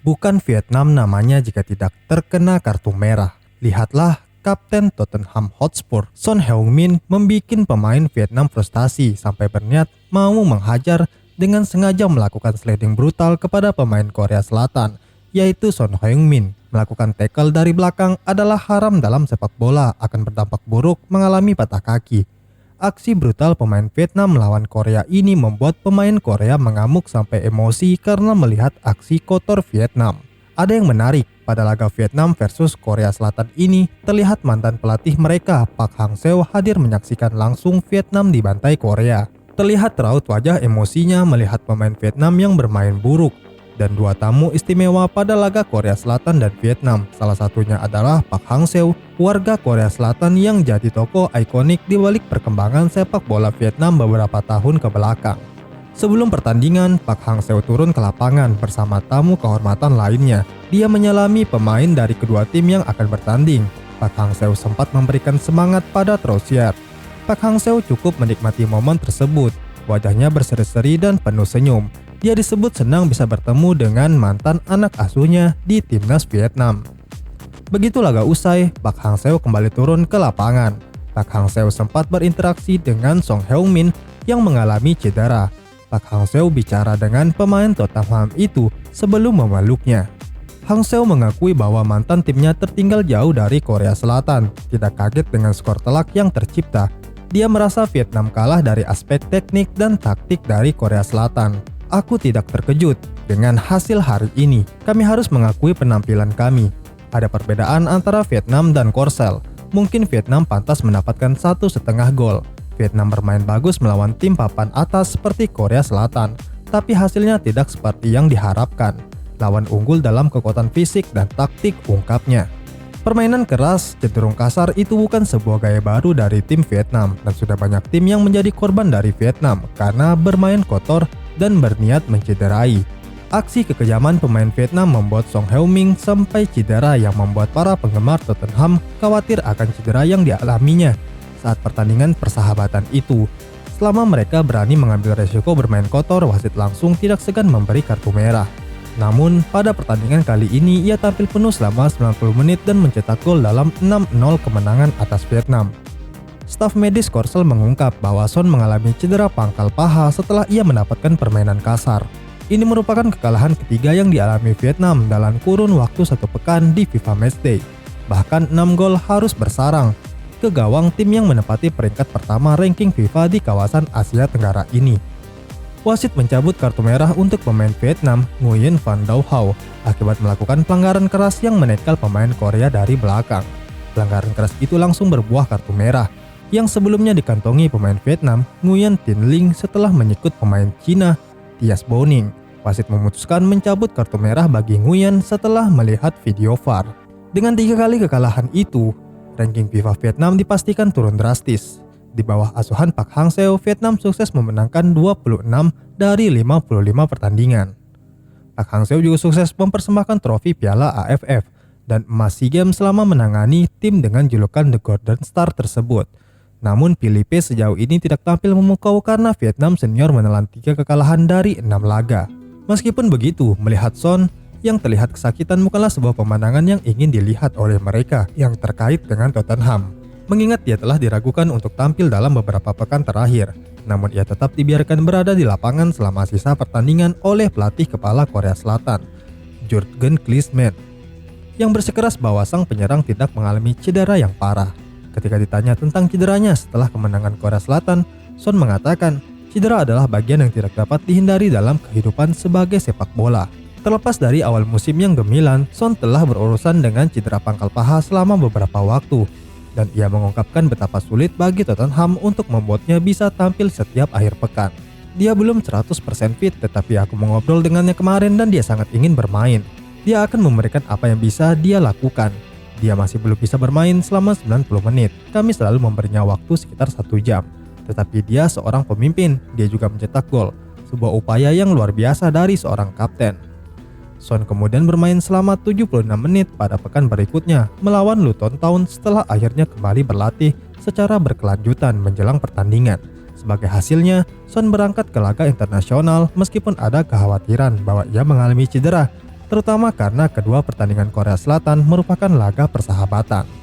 Bukan Vietnam namanya jika tidak terkena kartu merah. Lihatlah Kapten Tottenham Hotspur Son Heung-min membikin pemain Vietnam frustasi sampai berniat mau menghajar dengan sengaja melakukan sliding brutal kepada pemain Korea Selatan, yaitu Son Heung-min. Melakukan tackle dari belakang adalah haram dalam sepak bola, akan berdampak buruk mengalami patah kaki. Aksi brutal pemain Vietnam melawan Korea ini membuat pemain Korea mengamuk sampai emosi karena melihat aksi kotor Vietnam. Ada yang menarik, pada laga Vietnam versus Korea Selatan ini, terlihat mantan pelatih mereka, Park Hang-seo, hadir menyaksikan langsung Vietnam dibantai Korea. Terlihat raut wajah emosinya melihat pemain Vietnam yang bermain buruk. Dan dua tamu istimewa pada laga Korea Selatan dan Vietnam. Salah satunya adalah Park Hang-seo, warga Korea Selatan yang jadi tokoh ikonik di balik perkembangan sepak bola Vietnam beberapa tahun ke belakang. Sebelum pertandingan, Park Hang-seo turun ke lapangan bersama tamu kehormatan lainnya. Dia menyalami pemain dari kedua tim yang akan bertanding. Park Hang-seo sempat memberikan semangat pada Trosier. Park Hang-seo cukup menikmati momen tersebut. Wajahnya berseri-seri dan penuh senyum. Dia disebut senang bisa bertemu dengan mantan anak asuhnya di timnas Vietnam. Begitu laga usai, Park Hang-seo kembali turun ke lapangan. Park Hang-seo sempat berinteraksi dengan Son Heung-min yang mengalami cedera. Park Hang-seo bicara dengan pemain Tottenham itu sebelum memeluknya. Hang-seo mengakui bahwa mantan timnya tertinggal jauh dari Korea Selatan, tidak kaget dengan skor telak yang tercipta. Dia merasa Vietnam kalah dari aspek teknik dan taktik dari Korea Selatan. Aku tidak terkejut dengan hasil hari ini. Kami harus mengakui penampilan kami. Ada perbedaan antara Vietnam dan Korsel. Mungkin Vietnam pantas mendapatkan 1,5 gol. Vietnam bermain bagus melawan tim papan atas seperti Korea Selatan, tapi hasilnya tidak seperti yang diharapkan. Lawan unggul dalam kekuatan fisik dan taktik, ungkapnya. Permainan keras, cenderung kasar itu bukan sebuah gaya baru dari tim Vietnam, dan sudah banyak tim yang menjadi korban dari Vietnam karena bermain kotor dan berniat mencederai. Aksi kekejaman pemain Vietnam membuat Son Heung-min sampai cedera yang membuat para penggemar Tottenham khawatir akan cedera yang dialaminya saat pertandingan persahabatan itu. Selama mereka berani mengambil resiko bermain kotor, wasit langsung tidak segan memberi kartu merah. Namun, pada pertandingan kali ini ia tampil penuh selama 90 menit dan mencetak gol dalam 6-0 kemenangan atas Vietnam. Staf medis Korsel mengungkap bahwa Son mengalami cedera pangkal paha setelah ia mendapatkan permainan kasar. Ini merupakan kekalahan ketiga yang dialami Vietnam dalam kurun waktu 1 pekan di FIFA Matchday. Bahkan 6 gol harus bersarang ke gawang tim yang menempati peringkat pertama ranking FIFA di kawasan Asia Tenggara ini. Wasit mencabut kartu merah untuk pemain Vietnam, Nguyen Van Dau Hau, akibat melakukan pelanggaran keras yang menekel pemain Korea dari belakang. Pelanggaran keras itu langsung berbuah kartu merah, yang sebelumnya dikantongi pemain Vietnam, Nguyen Tin Linh setelah menyikut pemain Cina, Thias Boning. Wasit memutuskan mencabut kartu merah bagi Nguyen setelah melihat video VAR. Dengan 3 kali kekalahan itu, ranking FIFA Vietnam dipastikan turun drastis. Di bawah asuhan Park Hang-seo, Vietnam sukses memenangkan 26 dari 55 pertandingan. Park Hang-seo juga sukses mempersembahkan trofi Piala AFF dan emas SEA Games selama menangani tim dengan julukan The Golden Star tersebut. Namun Philippe sejauh ini tidak tampil memukau karena Vietnam senior menelan 3 kekalahan dari 6 laga. Meskipun begitu, melihat Son yang terlihat kesakitan bukanlah sebuah pemandangan yang ingin dilihat oleh mereka yang terkait dengan Tottenham. Mengingat dia telah diragukan untuk tampil dalam beberapa pekan terakhir, namun ia tetap dibiarkan berada di lapangan selama sisa pertandingan oleh pelatih kepala Korea Selatan, Jurgen Klinsmann, yang bersikeras bahwa sang penyerang tidak mengalami cedera yang parah. Ketika ditanya tentang cederanya setelah kemenangan Korea Selatan, Son mengatakan, cedera adalah bagian yang tidak dapat dihindari dalam kehidupan sebagai sepak bola. Terlepas dari awal musim yang gemilang, Son telah berurusan dengan cedera pangkal paha selama beberapa waktu, dan ia mengungkapkan betapa sulit bagi Tottenham untuk membuatnya bisa tampil setiap akhir pekan. Dia belum 100% fit, tetapi aku mengobrol dengannya kemarin dan dia sangat ingin bermain. Dia akan memberikan apa yang bisa dia lakukan. Dia masih belum bisa bermain selama 90 menit. Kami selalu memberinya waktu sekitar 1 jam. Tetapi dia seorang pemimpin, dia juga mencetak gol. Sebuah upaya yang luar biasa dari seorang kapten. Son kemudian bermain selama 76 menit pada pekan berikutnya melawan Luton Town setelah akhirnya kembali berlatih secara berkelanjutan menjelang pertandingan. Sebagai hasilnya, Son berangkat ke laga internasional meskipun ada kekhawatiran bahwa ia mengalami cedera terutama karena kedua pertandingan Korea Selatan merupakan laga persahabatan.